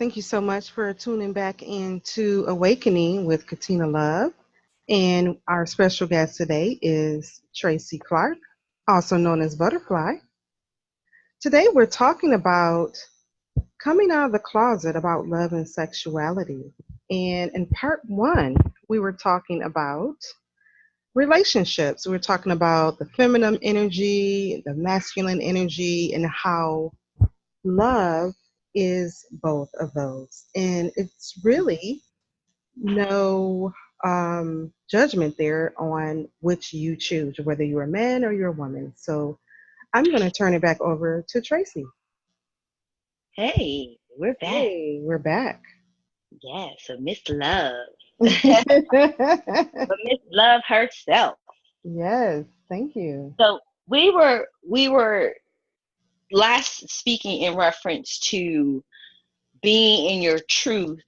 Thank you so much for tuning back into Awakening with Katina Love. And our special guest today is Tracey Clark, also known as Butterfly. Today we're talking about coming out of the closet about love and sexuality. And in part one, we were talking about relationships. We were talking about the feminine energy, the masculine energy, and how love is both of those. And it's really no judgment there on which you choose, whether you're a man or you're a woman. So I'm going to turn it back over to Tracey. Hey, we're back. Hey, we're back. Yeah, so Miss Love. But Miss Love herself. Yes, thank you. So we were last speaking in reference to being in your truth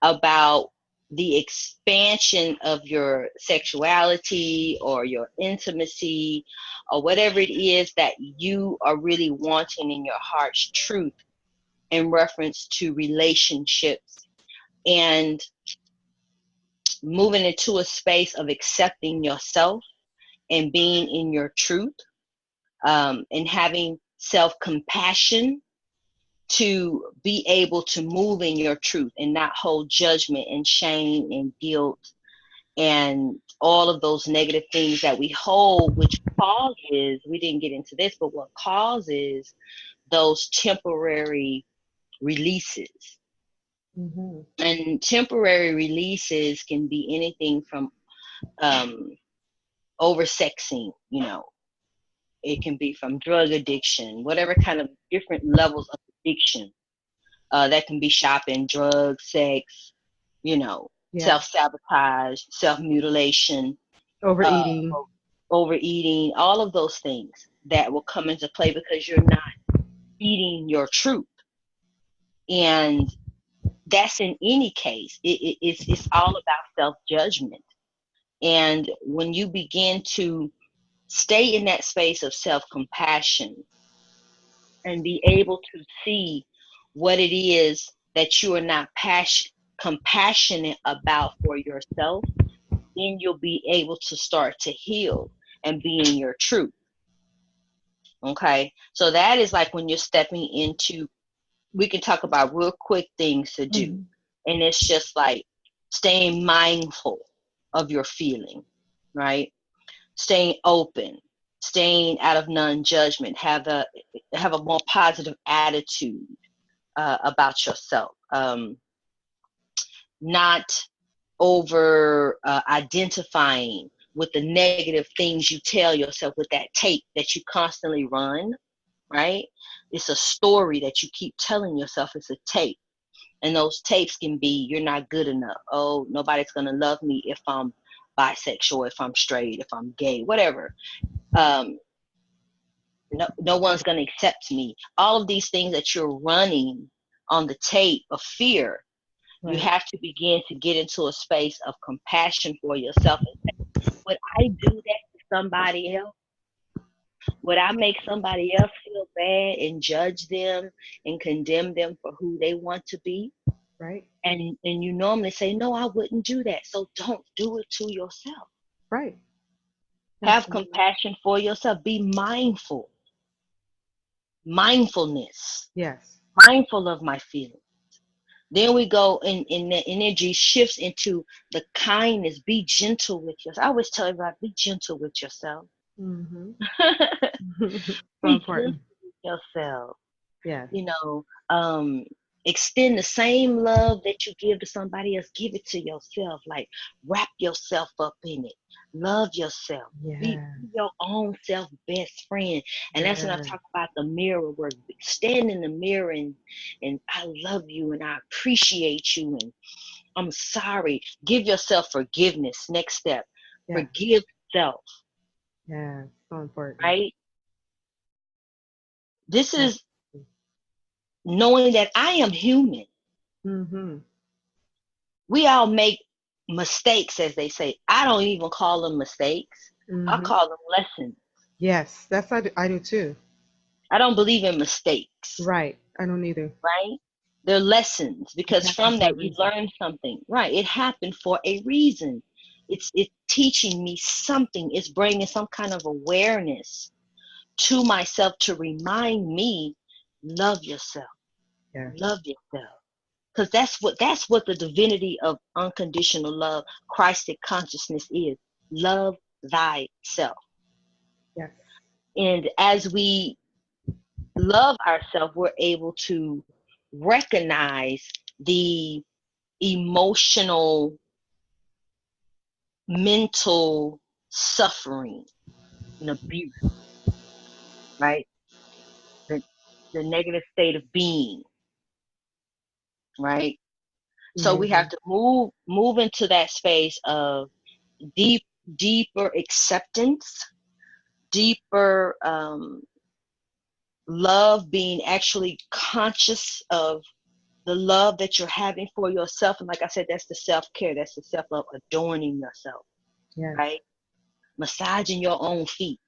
about the expansion of your sexuality or your intimacy or whatever it is that you are really wanting in your heart's truth in reference to relationships and moving into a space of accepting yourself and being in your truth, and having self-compassion to be able to move in your truth and not hold judgment and shame and guilt and all of those negative things that we hold, which causes, we didn't get into this, but what causes those temporary releases. Mm-hmm. And temporary releases can be anything from um, oversexing, it can be from drug addiction, whatever kind of different levels of addiction. That can be shopping, drugs, sex, Yeah, self-sabotage, self-mutilation, uh, overeating. overeating, all of those things that will come into play because you're not eating your truth. And that's in any case. It's all about self-judgment. And when you begin to stay in that space of self-compassion and be able to see what it is that you are not compassionate about for yourself, then you'll be able to start to heal and be in your truth. Okay. So that is like when you're stepping into, we can talk about real quick things to do. Mm-hmm. And it's just like staying mindful of your feeling, right? Staying open, staying out of non-judgment, have a more positive attitude about yourself, not over identifying with the negative things you tell yourself with that tape that you constantly run, right? It's a story that you keep telling yourself. It's a tape. And those tapes can be, you're not good enough. Oh, nobody's going to love me if I'm bisexual, if I'm straight, if I'm gay, whatever. Um, no one's going to accept me. All of these things that you're running on the tape of fear, you Right. have to begin to get into a space of compassion for yourself. Would I do that to somebody else? Would I make somebody else feel bad and judge them and condemn them for who they want to be? Right. And you normally say, no, I wouldn't do that. So don't do it to yourself. Right. Have Absolutely. compassion for yourself. Be mindful. Mindfulness. Yes. Mindful of my feelings. Then we go and the energy shifts into the kindness. Be gentle with yourself. I always tell everybody, be gentle with yourself. Mm-hmm. So Be gentle important. with yourself. Yes. You know, extend the same love that you give to somebody else. Give it to yourself. Like wrap yourself up in it. Love yourself. Be Yes. your own self best friend. And that's when I Yes. talk about the mirror work. Stand in the mirror and I love you and I appreciate you and I'm sorry. Give yourself forgiveness. Next step. Yes. Forgive self, Yes. So important. right? This Yes. is knowing that I am human. Mm-hmm. We all make mistakes, as they say. I don't even call them mistakes. I Mm-hmm. call them lessons. Yes. I do too. I don't believe in mistakes, Right. I don't either. right? They're lessons, It because happened from for a that you reason. learn something. Right. It happened for a reason. It's teaching me something. It's bringing some kind of awareness to myself to remind me, love yourself, Yes. love yourself. Because that's what the divinity of unconditional love, Christic consciousness is. Love thyself. Yes. And as we love ourselves, we're able to recognize the emotional, mental suffering and abuse, right? The, the negative state of being, right? So we have Amazing. to move into that space of deep, deeper acceptance, deeper love, being actually conscious of the love that you're having for yourself. And like I said, that's the self-care, that's the self-love, adorning yourself, Yes. right? Massaging your own feet.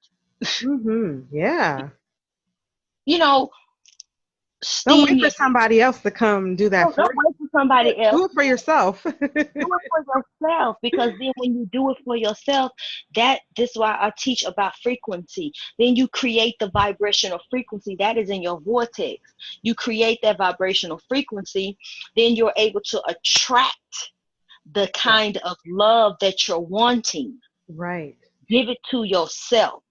Yeah. You know, Don't steam wait for your somebody else to come do that for don't you. wait for somebody else. Do it for yourself. Do it for yourself, because then when you do it for yourself, this is why I teach about frequency. Then you create the vibrational frequency that is in your vortex. You create that vibrational frequency, then you're able to attract the Yeah. kind of love that you're wanting. Right. Give it to yourself.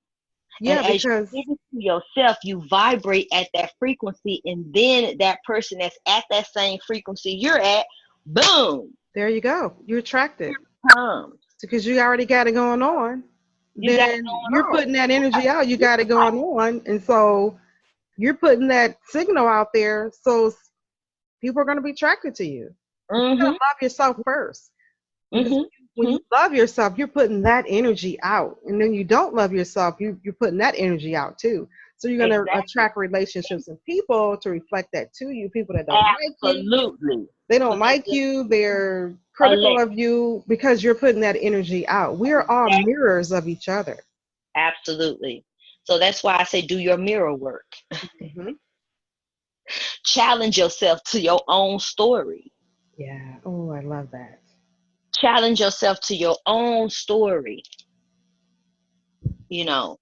And Yeah, as because you give it to yourself, you vibrate at that frequency, and then that person that's at that same frequency you're at, boom, there you go. You attract here it it comes. because you already got it going on. You got it Then going you're on. putting that energy out. You got it going on. And so you're putting that signal out there. So people are going to be attracted to you. But you got to Mm-hmm. love yourself first. Because when Mm-hmm. you love yourself, you're putting that energy out. And then you don't love yourself, you're putting that energy out too. So you're going to Exactly. attract relationships and people to reflect that to you. People that don't like you, Absolutely. they don't Because like you, they're critical elect of you because you're putting that energy out. We are all that mirrors of each other. absolutely. So that's why I say do your mirror work. Hmm. Challenge yourself to your own story. Yeah. Oh, I love that. Challenge yourself to your own story. You know,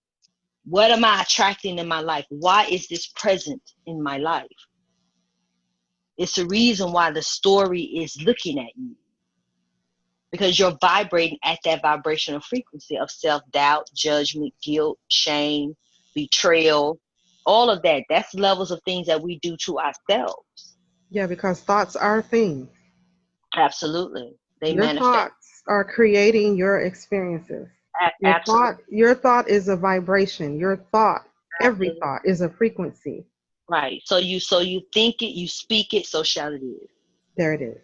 what am I attracting in my life? Why is this present in my life? It's the reason why the story is looking at you, because you're vibrating at that vibrational frequency of self-doubt, judgment, guilt, shame, betrayal, all of that. That's levels of things that we do to ourselves. Yeah, because thoughts are things. Absolutely. They Your manifest. thoughts are creating your experiences. Absolutely. Your thought is a vibration. Your thought, every Absolutely. thought is a frequency. Right. So you think it, you speak it, so shall it is. There it is.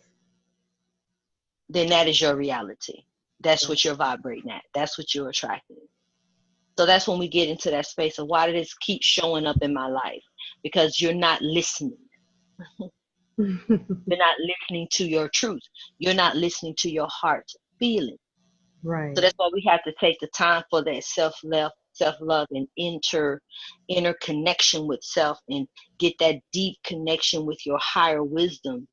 Then that is your reality. That's Yeah. what you're vibrating at. That's what you're attracting. So that's when we get into that space of why did this keep showing up in my life? Because you're not listening. You're not listening to your truth. You're not listening to your heart's feeling. So Right. that's why we have to take the time for that self-love, and inner connection with self, and get that deep connection with your higher wisdom.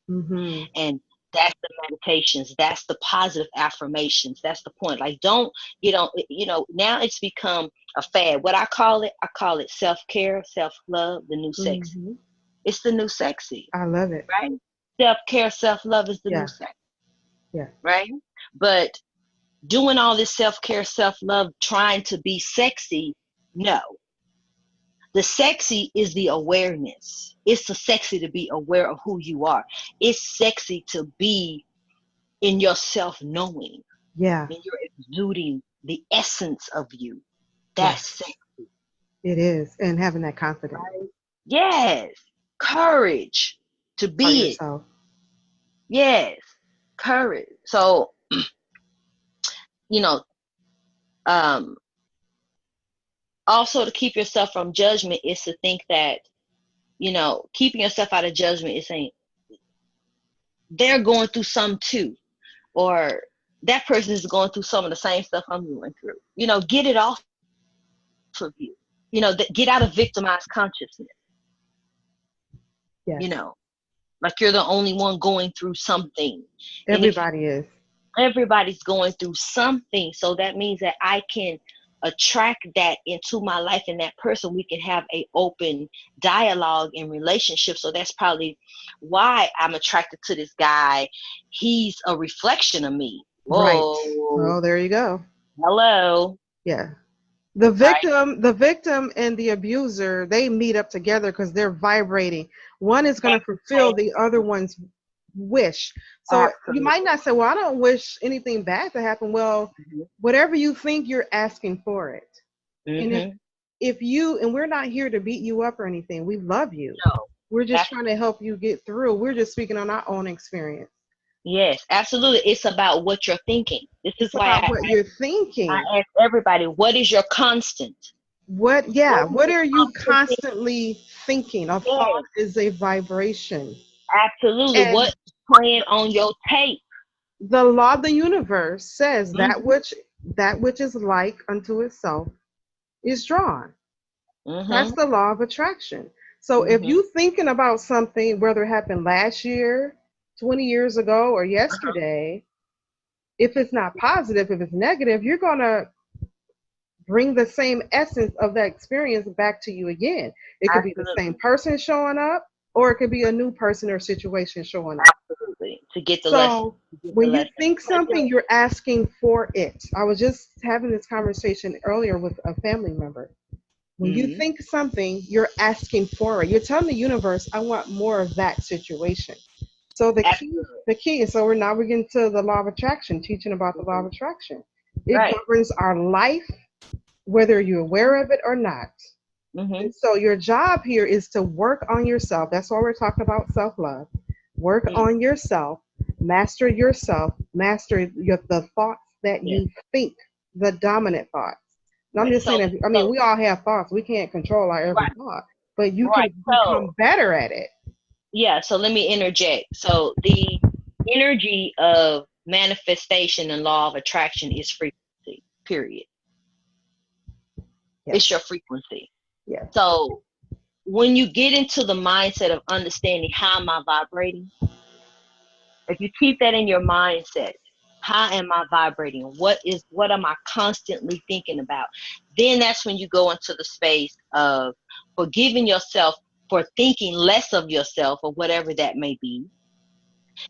Hmm. And that's the meditations, that's the positive affirmations, that's the point. Like, don't now it's become a fad. What I call it self-care, self-love, the new sexy. Hmm. It's the new sexy, I love it. right? Self-care, self-love is the new Yeah. sexy, Yeah. right? But doing all this self-care, self-love, trying to be sexy, no. The sexy is the awareness. It's the sexy to be aware of who you are. It's sexy to be in your self-knowing, Yeah. and you're exuding the essence of you. That's Yes. sexy, It is. And having that confidence right? Yes. Courage to about be it. yourself. Yes. Courage. So, you know, um, also to keep yourself from judgment is to think that, keeping yourself out of judgment is saying they're going through some too, or that person is going through some of the same stuff I'm going through. Get it off of you. Get out of victimized consciousness. you Yes. know like you're the only one going through something. And if Everybody is. everybody's going through something, so that means that I can attract that into my life, and that person, we can have a open dialogue and relationship. So that's probably why I'm attracted to this guy. He's a reflection of me. Right. Whoa, Oh, there you go. hello. Yeah. The Right. victim and the abuser, they meet up together because they're vibrating. One is going to fulfill the other one's wish. So you Absolutely. might not say, well, I don't wish anything bad to happen. Well, whatever you think, you're asking for it. And Mm-hmm. if you, and we're not here to beat you up or anything, we love you. No. We're just That's trying to help you get through. We're just speaking on our own experience. yes, absolutely. It's about what you're thinking. This is It's why about what you're thinking. I ask everybody, what is your constant? What is What the are you constant thing? constantly thinking? A thought Yes, is a vibration. absolutely. And What's playing on your tape? the law of the universe says Mm-hmm. that which is like unto itself is drawn. That's Mm-hmm. the law of attraction. So if Mm-hmm. you thinking about something, whether it happened last year, 20 years ago, or Uh-huh. yesterday, if it's not positive, if it's negative, you're gonna bring the same essence of that experience back to you again. It could be the Absolutely. same person showing up, or it could be a new person or situation showing up. Absolutely. To get the lesson. So To get the when you lesson. think Because something, you're asking for it. I was just having this conversation earlier with a family member. When you mm-hmm. think something, you're asking for it. You're telling the universe, I want more of that situation. So Absolutely. the key is, so we're getting to the law of attraction, teaching about the law of Mm-hmm. attraction. It Right. governs our life, whether you're aware of it or not. Mm-hmm. And so your job here is to work on yourself. That's why we're talking about self-love. Work Mm-hmm. on yourself, master the thoughts that Yeah. you think, the dominant thoughts. And I'm Right. just saying, I mean, So we all have thoughts. We can't control our every right. thought, but you Right. can become So better at it. yeah, so let me interject. So the energy of manifestation and law of attraction is frequency, period. Yes, It's your frequency. yes, So when you get into the mindset of understanding how am I vibrating, if you keep that in your mindset, how am I vibrating? What am I constantly thinking about? Then that's when you go into the space of forgiving yourself for thinking less of yourself or whatever that may be.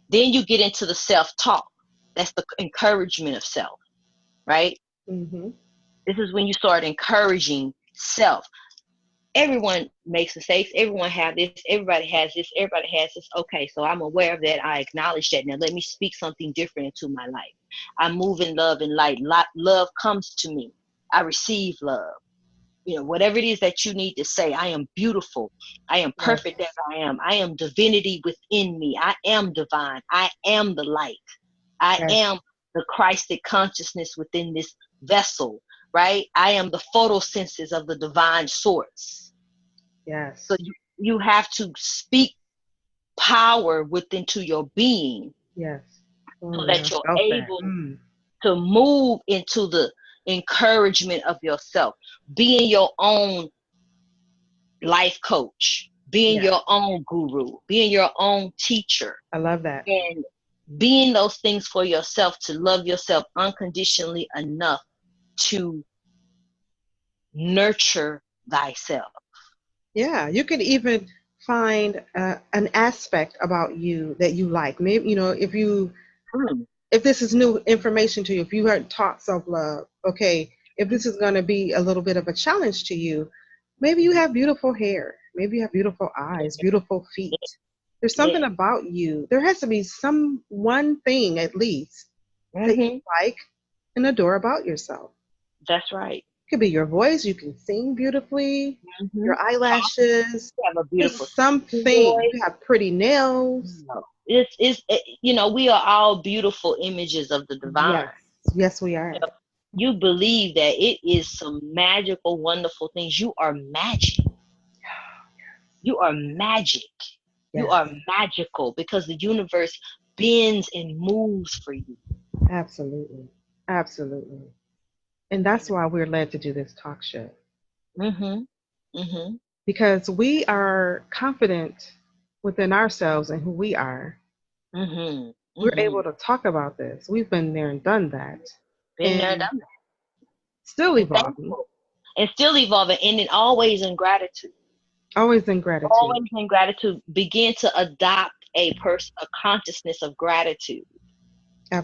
Then you get into the self-talk. That's the encouragement of self, right? mm-hmm. This is when you start encouraging self. Everyone makes mistakes. Everyone have this. Everybody has this. Everybody has this. Okay, so I'm aware of that. I acknowledge that. Now let me speak something different into my life. I move in love and light. Love comes to me. I receive love. You know, whatever it is that you need to say. I am beautiful. I am Yes, perfect as I am. I am divinity within me. I am divine. I am the light. I yes, am the Christic consciousness within this vessel, right? I am the photosynthesis of the divine source. So yes, you have to speak power within to your being yes. Oh so yeah, that I you're felt that. able to move into the encouragement of yourself, being your own life coach, being Yes, your own guru, being your own teacher, I love that. and being those things for yourself, to love yourself unconditionally enough to nurture thyself. Yeah, you could even find an aspect about you that you like. Maybe, Hmm. if this is new information to you, if you heard taught self love, okay, if this is going to be a little bit of a challenge to you, maybe you have beautiful hair, maybe you have beautiful eyes, beautiful feet. There's something Yeah. about you. There has to be some one thing at least that you Hmm. like and adore about yourself. That's right. Could be your voice. You can sing beautifully, Hmm. your eyelashes. You have a beautiful Just something. voice. You have pretty nails. We are all beautiful images of the divine. Yes. Yes, we You are. know, you believe that it is some magical, wonderful things. You are magic. You are magic. You Yes, are magical because the universe bends and moves for you. absolutely. Absolutely. And that's why we're led to do this talk show Mm-hmm. Mm-hmm. because we are confident within ourselves and who we are, Mhm. we're able Mhm. to talk about this. We've been there and done that. Been there, And done that, still and evolving, thankful, and still evolving, and then always in gratitude. always in gratitude. Always in gratitude. Begin to adopt a consciousness of gratitude,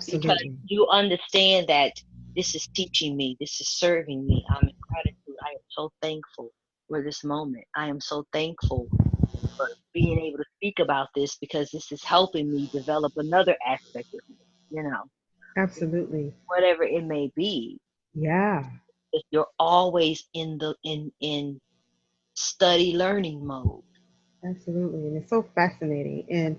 because Absolutely. you understand that this is teaching me, this is serving me. I'm in gratitude. I am so thankful for this moment. I am so thankful for being able to speak about this, because this is helping me develop another aspect of me, you know, Absolutely. whatever it may be. Yeah, If you're always in the in study learning mode. absolutely. And it's so fascinating. And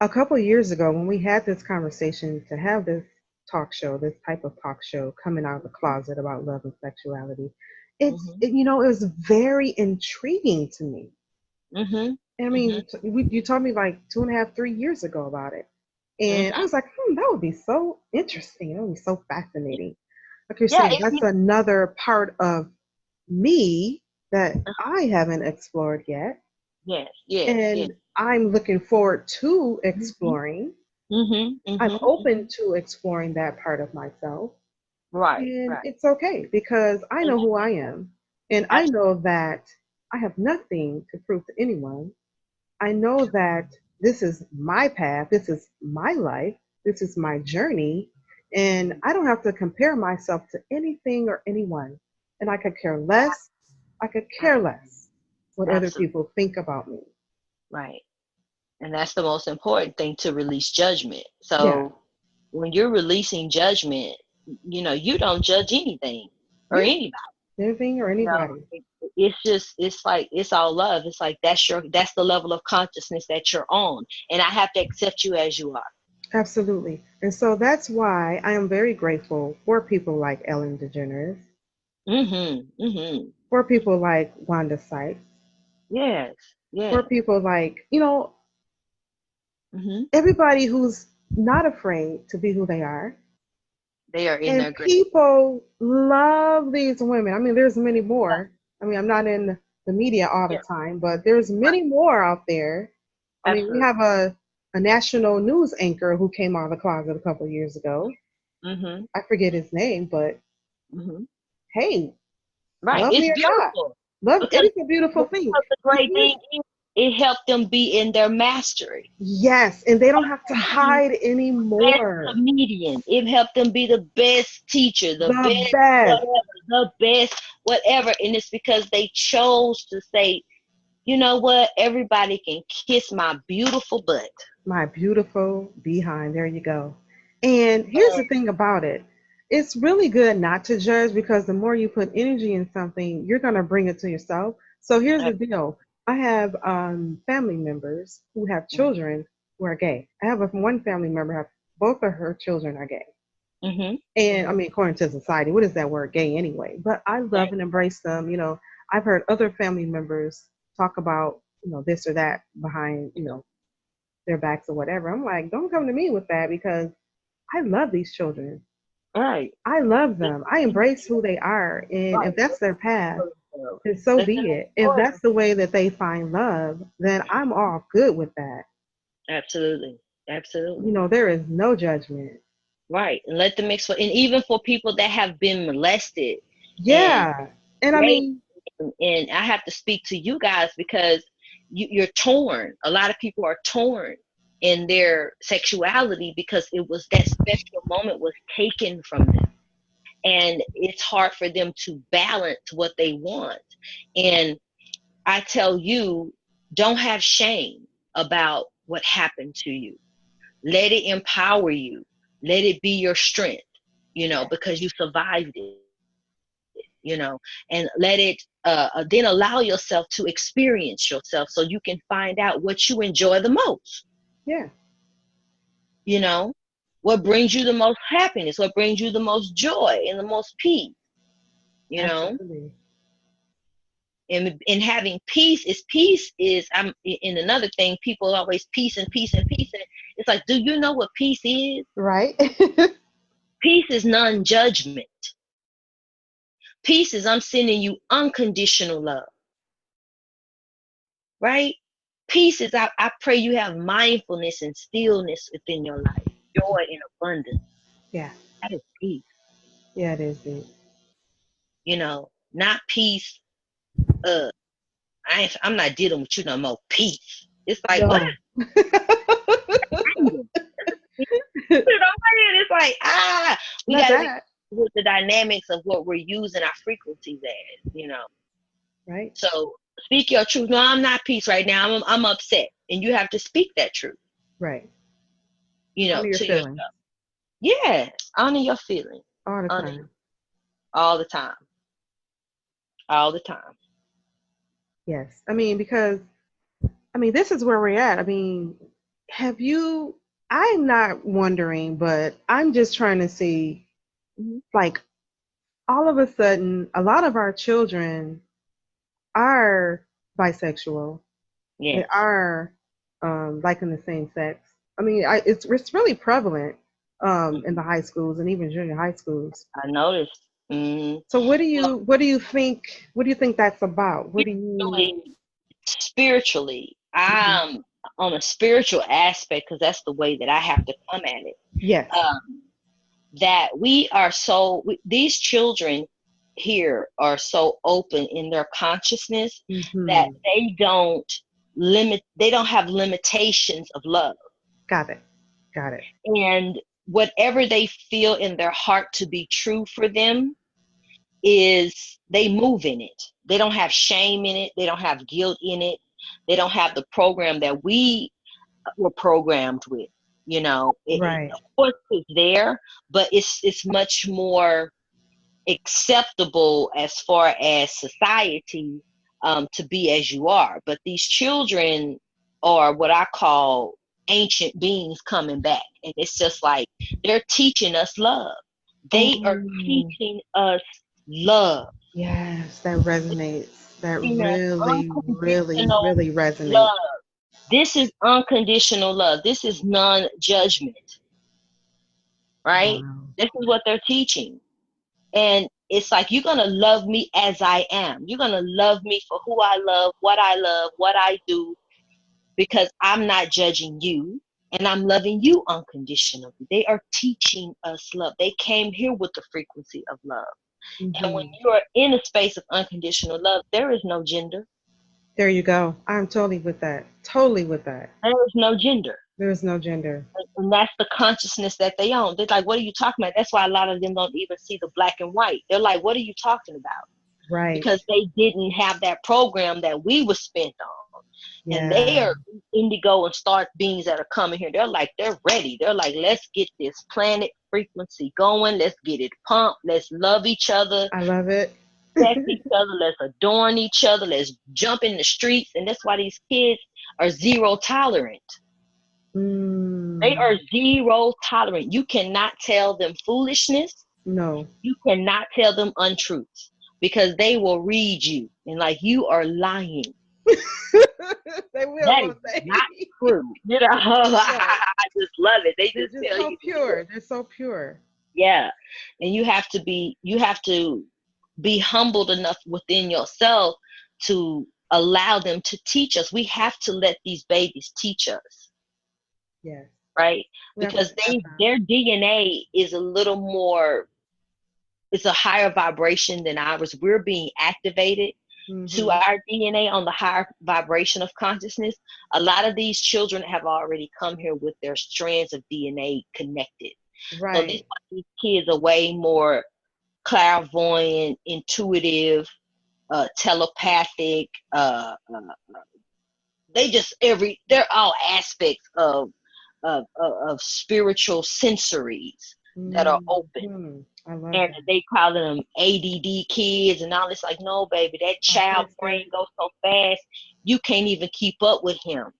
a couple of years ago, when we had this conversation to have this talk show, this type of talk show coming out of the closet about love and sexuality, Mhm. it was very intriguing to me. Mhm. I Mhm. mean, you told me like 2.5, 3 years ago about it. And I Mhm. was like, that would be so interesting. That would be so fascinating. Like you're Yeah, saying, that's another part of me that I haven't explored yet. yes, yes, yes. And I'm looking forward to Mhm. exploring. Mhm. I'm Mhm. open Mhm. to exploring that part of myself. Right, And right. it's okay because I And know who I am. And I that's know that I have nothing to prove to anyone. I know that this is my path, this is my life, this is my journey, and I don't have to compare myself to anything or anyone. And I could care less, I could care less what other absolutely people think about me. right. And that's the most important thing, to release judgment. Yeah, So when you're releasing judgment, you don't judge anything or yeah, anybody. anything or You know, anybody. it's just, it's like, it's all love. It's like, that's the level of consciousness that you're on, and I have to accept you as you are. Absolutely. And so that's why I am very grateful for people like Ellen DeGeneres, Mhm. Mhm. for people like Wanda Sykes, Yes. for Yes. people like, Mhm. everybody who's not afraid to be who they are. They are in And their great. people love these women. I mean, there's many more. I mean, I'm not in the media all the Yeah. time, but there's Right. many more out there. I mean, we Absolutely. have a national news anchor who came out of the closet a couple of years ago. Mhm. I forget his name, but Mhm. hey, Right. love It's me or not, beautiful, love it because is a beautiful thing. the But great here's thing is, it helped them be in their mastery. yes, and they don't have to Be hide best anymore. comedian. It helped them be the best teacher, the The best best. whatever, the best whatever. And it's because they chose to say, you know what, everybody can kiss my beautiful butt. My beautiful behind. There you go. And here's the thing about it. It's really good not to judge because the more you put energy in something, you're going to bring it to yourself. So here's the deal. I have family members who have children who are gay. I have one family member, have both of her children are gay. Mhm. And I Mhm. mean, according to society, what is that word gay anyway? But I love Right. and embrace them. I've heard other family members talk about, this or that behind, their backs or whatever. I'm like, don't come to me with that because I love these children. Right. I love them. I embrace who they are. And if Right. that's their path, So, then so let be them it. If enjoy that's the way that they find love, then I'm all good with that. Absolutely. Absolutely. There is no judgment. Right. And let them explore. And even for people that have been molested and Yeah. And I raped, mean, and I have to speak to you guys, because you're torn. A lot of people are torn in their sexuality, because it was that special moment was taken from them. And it's hard for them to balance what they want. And I tell you, don't have shame about what happened to you. Let it empower you. Let it be your strength, because you survived it, and let it, then allow yourself to experience yourself, so you can find out what you enjoy the most, yeah, you know, what brings you the most happiness, what brings you the most joy and the most peace, you know. absolutely. And having peace is I'm in another thing, people always peace and peace and peace, and it's like, do you know what peace is? Right? Peace is non-judgment. Peace is, I'm sending you unconditional love, right? Peace is, I pray you have mindfulness and stillness within your life, joy and abundance. Yeah. That is peace. Yeah, it is it. Not peace. I'm not dealing with you no more. Peace. It's like, what? No. Anger. You know what I'm saying? It's like, we Not got to be that. with the dynamics of what we're using our frequencies as. Right. So speak your truth. No, I'm not peace right now. I'm upset, and you have to speak that truth. Right. Honor your To feelings yourself. Yeah, honor your feelings. all the Honor time. all the time. All the time. Yes. I mean, because this is where we're at. I mean, have you? I'm not wondering, but I'm just trying to see, Mm-hmm. like, all of a sudden, a lot of our children are bisexual. They Yes, are liking the same sex. I mean, it's really prevalent in the high schools and even junior high schools. I noticed. Mm-hmm. So Well, what do you think that's about? What do you? spiritually, spiritually, Mhm. I'm on a spiritual aspect because that's the way that I have to come at it. Yes. Um, that these children here are so open in their consciousness that Hmm. they don't have limitations of love, Got it. Got it. and whatever they feel in their heart to be true for them is they move in it. They don't have shame in it, they don't have guilt in it, they don't have the program that we were programmed with. Right. Of course it's there, but it's much more acceptable as far as society, to be as you are. But these children are what I call ancient beings coming back, and it's just like they're teaching us love. They are Oh, teaching us love. yes, that resonates. That Teaching us really, really, unconditional really resonates. love. This is unconditional love. This is non-judgment, right? Wow. This is what they're teaching. And it's like, you're going to love me as I am. You're going to love me for who I love, what I do, because I'm not judging you and I'm loving you unconditionally. They are teaching us love. They came here with the frequency of love. And when Hmm. you are in a space of unconditional love, there is no gender. There you go. I'm totally with that. Totally with that. There is no gender. There's no gender. And that's the consciousness that they own. They're like, what are you talking about? That's why a lot of them don't even see the black and white. They're like, what are you talking about? Right. Because they didn't have that program that we were spent on. And they Yeah. are indigo and star beings that are coming here. They're ready. They're like, let's get this planet frequency going. Let's get it pumped. Let's love each other, I love it. respect each other. Let's adorn each other. Let's jump in the streets. And that's why these kids are zero tolerant. They Mm, are zero tolerant. You cannot tell them foolishness. no. You cannot tell them untruths because they will read you and like, you are lying. They will, That is won't they? not true. Right. I just love it. They They're just just tell so you the truth. pure. They're so pure. Yeah. And you have to be humbled enough within yourself to allow them to teach us. We have to let these babies teach us, Yes. right? We have to Because step out. their DNA is a little more, it's a higher vibration than ours. We're being activated to Hmm. our DNA on the higher vibration of consciousness. A lot of these children have already come here with their strands of DNA connected. So Right. these kids are way more clairvoyant, intuitive, telepathic. They're all aspects of spiritual sensories that are open. Hmm. I love And that. they calling them ADD kids and all this. Like, no, baby, that child brain Autistic. goes so fast, you can't even keep up with him.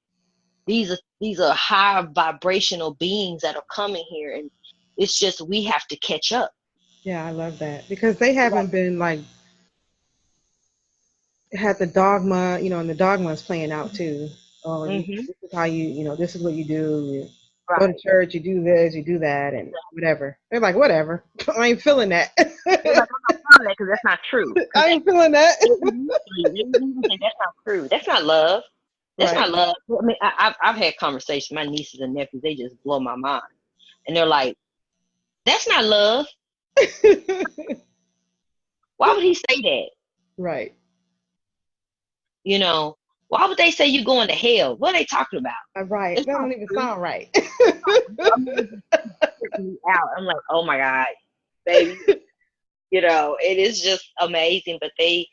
These are higher vibrational beings that are coming here, and it's just we have to catch up. Yeah, I love that because they haven't been like had the dogma, and the dogma is playing out too. Oh, Mm-hmm. this is how this is what you do. You go to Right. church, you do this, you do that, and whatever. They're like, whatever. I ain't feeling that. They're like, I'm not feeling that because that's not true. Because I ain't feeling that. they even say that's not true. That's not love. That's Right. not love. I mean, I've had conversations. My nieces and nephews, they just blow my mind, and they're like, "That's not love. Why would he say that? Right. You know, why would they say you're going to hell? What are they talking about? Right. It's That not don't even true. sound right. I mean, it just freaked me out. I'm like, oh my god, baby. It is just amazing. But they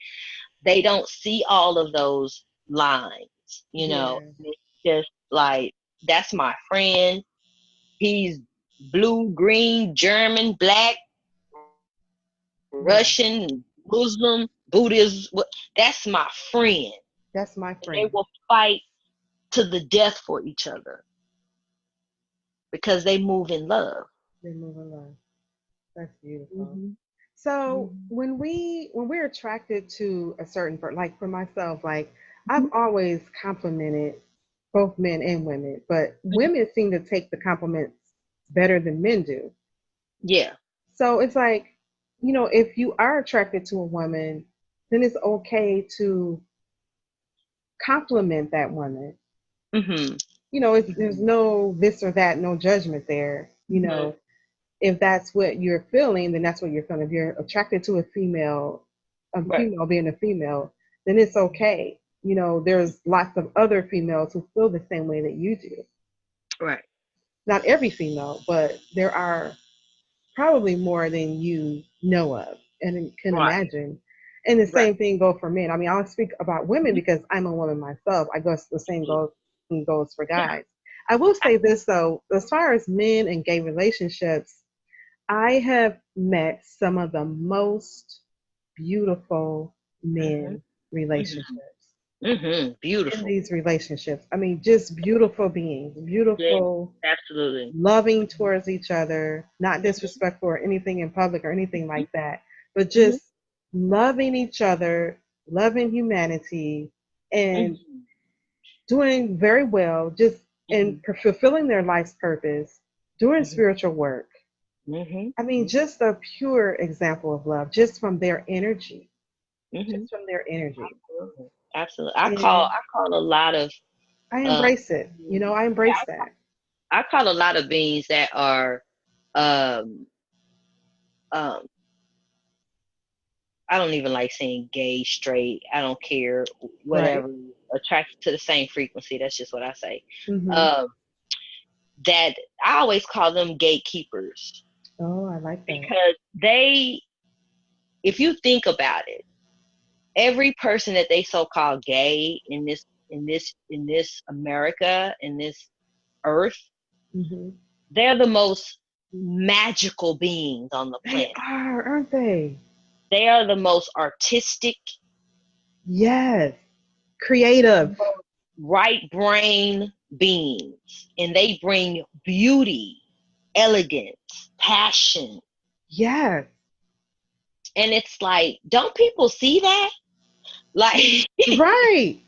don't see all of those lines. Yeah. It's just like, that's my friend. He's blue, green, German, black, Yeah. Russian, Muslim, Buddhist. That's my friend. That's my And they friend. will fight to the death for each other because they move in love. They move along. That's beautiful. Hmm. So Hmm. when we're attracted to a certain person, like for myself, like I've Hmm. always complimented both men and women, but women seem to take the compliments better than men do. Yeah. So it's like, if you are attracted to a woman, then it's okay to compliment that woman. Hmm. There's no this or that, no judgment there. Hmm. If that's what you're feeling, then that's what you're feeling. If you're attracted to a Right. female being a female, then it's okay. There's lots of other females who feel the same way that you do. Right. Not every female, but there are probably more than you know of and can Right. imagine. And the Right. same thing goes for men. I mean, I'll speak about women Mhm. because I'm a woman myself. I guess the same goes for Yeah. guys. I will say this though, as far as men and gay relationships, I have met some of the most beautiful Hmm. men relationships in Beautiful. these relationships. I mean, just beautiful beings, Yeah. beautiful, Absolutely. loving towards each other, not Hmm. disrespectful or anything in public or anything like that, but Hmm. just loving each other, loving humanity, and Hmm. doing very well, just in Hmm. fulfilling their life's purpose, doing Hmm. spiritual work. Hmm. I mean, just a pure example of love, just from their energy, Hmm. just from their energy. Absolutely. Absolutely. I call And I call a lot of I uh embrace it. I yeah, embrace that. I call a lot of beings that are um um I don't even like saying gay, straight, I don't care, Right. whatever, attracted to the same frequency. That's just what I say. Hmm. Um that I always call them gatekeepers, Oh, I like that. because if you think about it, every person that they so called gay in this America, in this earth, Hmm. they're the most magical beings on the They planet. are, aren't they? They are the most artistic, Yes. Creative. most right brain beings, and they bring beauty, elegance, passion. Yes. And it's like, don't people see that? Like, Right.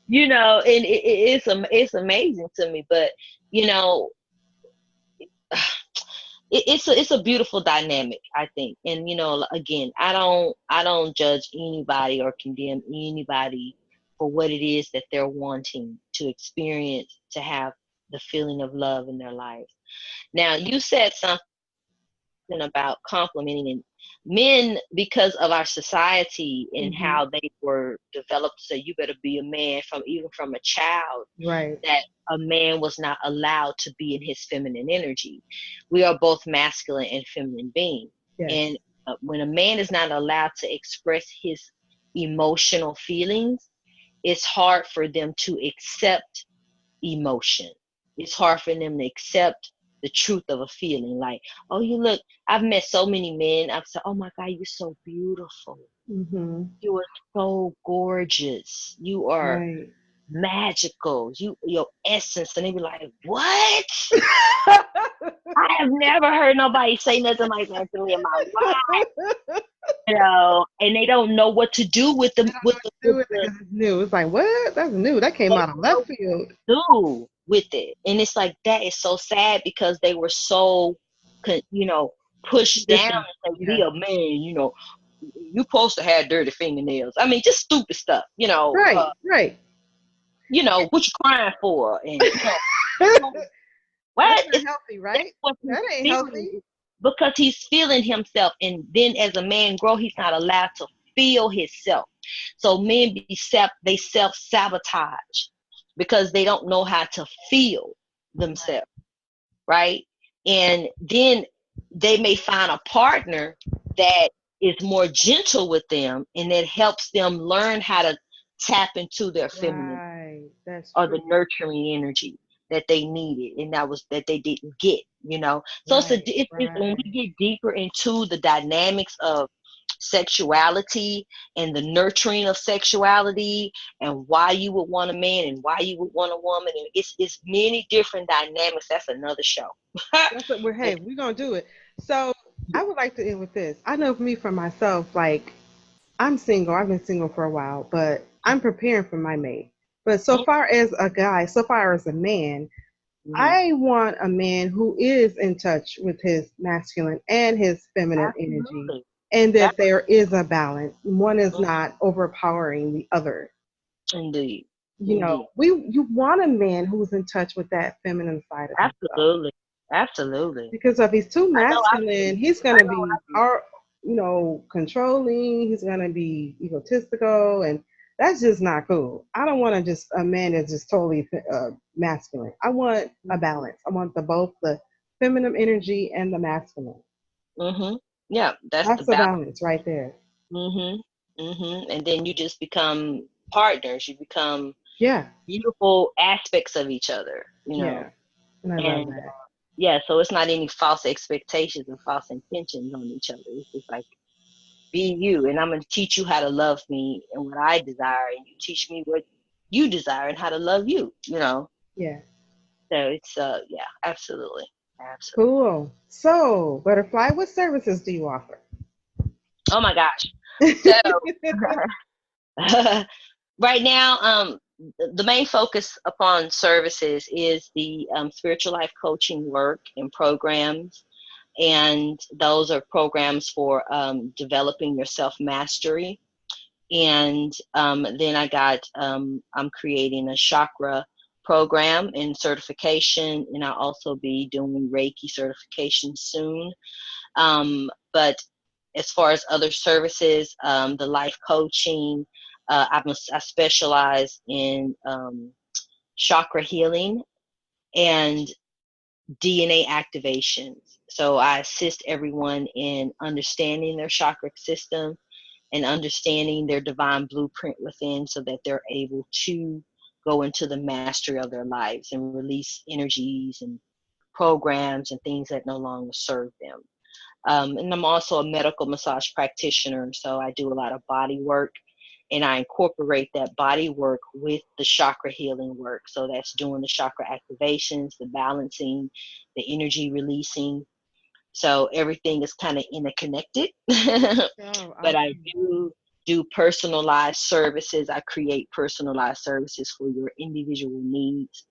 and it's amazing to me. But you know, it's a beautiful dynamic, I think. And again, I don't judge anybody or condemn anybody for what it is that they're wanting to experience, to have the feeling of love in their life. Now, you said something about complimenting, and men, because of our society and Hmm. how they were developed, so you better be a man, from a child, Right. that a man was not allowed to be in his feminine energy. We are both masculine and feminine beings. Yes. And when a man is not allowed to express his emotional feelings, it's hard for them to accept emotion. It's hard for them to accept the truth of a feeling. Like, oh, you look, I've met so many men. I've said, oh my God, you're so beautiful. Hmm. You are so gorgeous. You are Right. magical. Your essence. And they be like, what? I have never heard nobody say nothing like that to me in my life. And they don't know what to do with They the don't know with what the to do with with it the because it's new. It's like, what? That's new. That came they out of don't know left field. do with it. And it's like, that is so sad, because they were so, you know, pushed down Conditioned. and say, be Yes. a man, you supposed to have dirty fingernails. I mean, just stupid stuff, Right. Right. what you crying for? And That's what? not healthy, That's right? what he's That ain't feeling, healthy. because he's feeling himself. And then as a man grow, he's not allowed to feel himself. So men they self-sabotage because they don't know how to feel Right. themselves, right? And then they may find a partner that is more gentle with them and that helps them learn how to tap into their feminine Right. That's or true. the nurturing energy that they needed and that they didn't get. So Right. it's when Right. we get deeper into the dynamics of sexuality and the nurturing of sexuality and why you would want a man and why you would want a woman, and it's many different dynamics. That's another show. That's what we're, But hey, we're gonna do it. So I would like to end with this. I know for me, for myself, like I'm single. I've been single for a while, but I'm preparing for my mate. But so far as a guy, so far as a man, mm-hmm. I want a man who is in touch with his masculine and his feminine energy, Absolutely. and that Absolutely. there is a balance. One is not overpowering the other. Indeed. Indeed. You want a man who's in touch with that feminine side of himself. Absolutely. Absolutely. Because if he's too I know I masculine, do. he's I gonna know I be do. controlling. He's gonna be egotistical, and that's just not cool. I don't want to just a man that's just totally masculine. I want a balance. I want both the feminine energy and the masculine. Mm-hmm. Yeah, that's the That's the balance. balance right there. Mm-hmm. Mm-hmm. And then you just become partners. You become Yeah, beautiful aspects of each other. yeah, and I love And that. yeah, so it's not any false expectations and false intentions on each other. It's just like, be you, and I'm going to teach you how to love me and what I desire, and you teach me what you desire and how to love you. Yeah, So it's yeah, absolutely. Absolutely. cool. So, Butterfly, what services do you offer? Oh my gosh. So right now, the main focus upon services is the spiritual life coaching work and programs. And those are programs for developing your self mastery. And then I'm creating a chakra program and certification, and I'll also be doing Reiki certification soon. But as far as other services, the life coaching, I specialize in chakra healing and DNA activations. So I assist everyone in understanding their chakra system and understanding their divine blueprint within so that they're able to go into the mastery of their lives and release energies and programs and things that no longer serve them. And I'm also a medical massage practitioner, so I do a lot of body work, and I incorporate that body work with the chakra healing work. So that's doing the chakra activations, the balancing, the energy releasing. So everything is kind of interconnected. Oh, But I awesome. do personalized services. I create personalized services for your individual needs.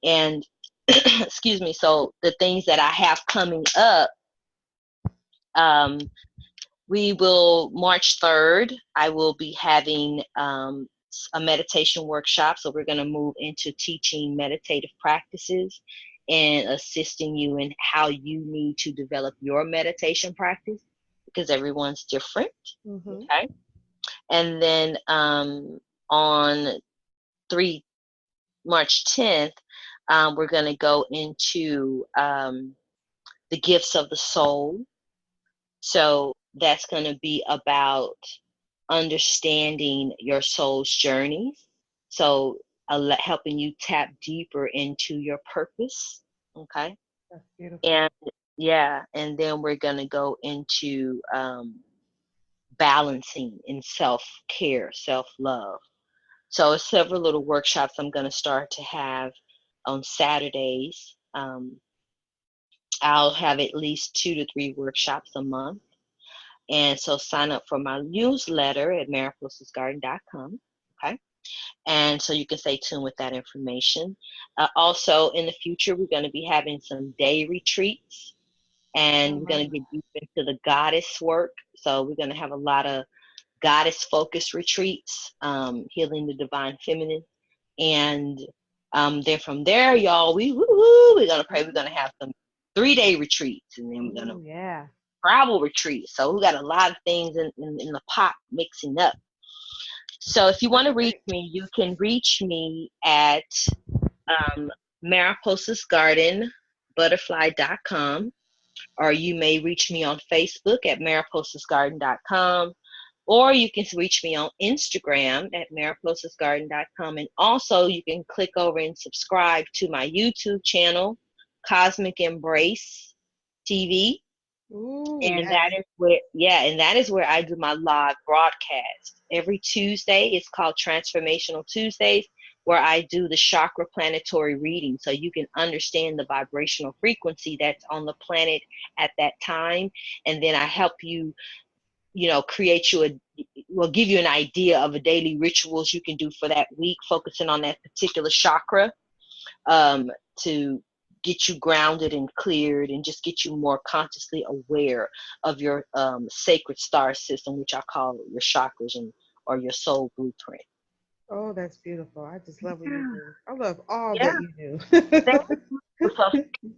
And excuse me, so the things that I have coming up, um, we will March 3rd, I will be having a meditation workshop. So we're going to move into teaching meditative practices and assisting you in how you need to develop your meditation practice because everyone's different. Mm-hmm. Okay. And then on 3 March 10th, we're going to go into the gifts of the soul. So that's going to be about understanding your soul's journey. So helping you tap deeper into your purpose. Okay. That's beautiful. And yeah, and then we're going to go into balancing in self care, self love. So several little workshops I'm going to start to have on Saturdays. I'll have at least 2 to 3 workshops a month. And so sign up for my newsletter at mariposasgarden.com. Okay. And so you can stay tuned with that information. Also, in the future, we're going to be having some day retreats I and we're love going to get deep into the goddess work. So we're going to have a lot of goddess focused retreats, healing the divine feminine And then from there, y'all, we're gonna pray. We're gonna have some 3-day retreats, and then we're gonna Ooh, yeah. travel retreats. So we got a lot of things in the pot mixing up. So if you want That's to reach great. me, you can reach me at um, Mariposa's Garden Butterfly.com, or you may reach me on Facebook at mariposasgarden.com, or you can reach me on Instagram at mariposasgarden.com. And also you can click over and subscribe to my YouTube channel, Cosmic Embrace TV. Ooh, And yes. that is where, yeah, and that is where I do my live broadcast. Every Tuesday, it's called Transformational Tuesdays, where I do the chakra planetary reading so you can understand the vibrational frequency that's on the planet at that time. And then I help you, create you give you an idea of a daily rituals you can do for that week, focusing on that particular chakra, um, to get you grounded and cleared and just get you more consciously aware of your sacred star system, which I call your chakras or your soul blueprint. Oh, that's beautiful. I just love what you Yeah. do. I love all Yeah. that you Thank do. you. So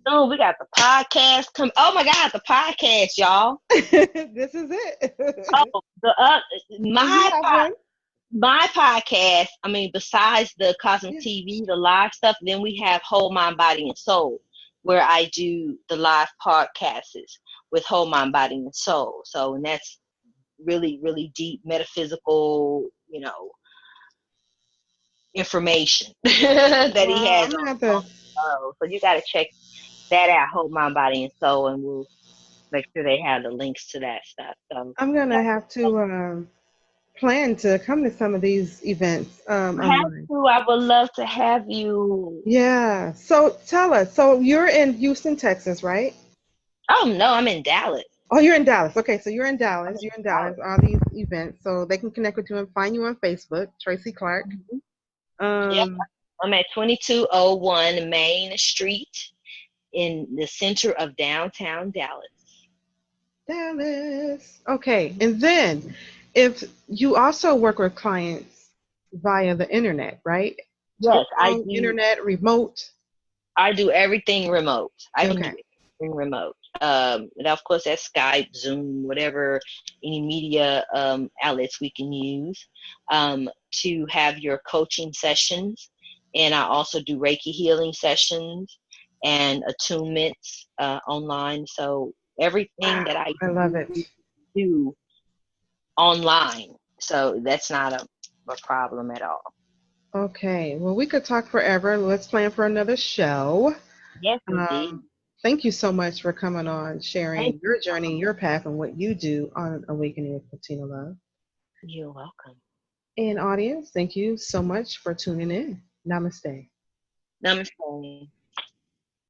soon we got the podcast come. Oh my God, the podcast, y'all. This is it. Oh, Oh, you my have one? my podcast, I mean, besides the Cosmic Yeah. TV, the live stuff, then we have Whole Mind, Body, and Soul, where I do the live podcasts with Whole Mind, Body, and Soul. So, and that's really, really deep metaphysical, information that he Wow, has I'm gonna have on to. the show. So you got to check that out, Whole Mind, Body, and Soul, and we'll make sure they have the links to that stuff. So, I'm gonna have to plan to come to some of these events have online. to, I would love to have you. Yeah. So tell us. So you're in Houston, Texas, right? Oh no, I'm in Dallas. Oh, you're in Dallas. Okay, so you're in I'm Dallas. in You're in Dallas. Dallas. All these events, so they can connect with you and find you on Facebook, Tracey Clark. Mhm. Yep, Um, I'm at 2201 Main Street in the center of downtown Dallas. Dallas. Okay, and then if you also work with clients via the internet, right? Yes, Telephone, internet, remote. I do everything remote. I can do Okay. everything remote. And of course, that's Skype, Zoom, whatever, any media outlets we can use to have your coaching sessions. And I also do Reiki healing sessions and attunements online. So everything Wow, that I I love it. do online. So that's not a problem at all. Okay, well, we could talk forever. Let's plan for another show. Yes, indeed. Um, Thank you so much for coming on, Thank sharing you. your journey, your path, and what you do on Awakening with Katina Love. You're welcome. And audience, thank you so much for tuning in. Namaste. Namaste.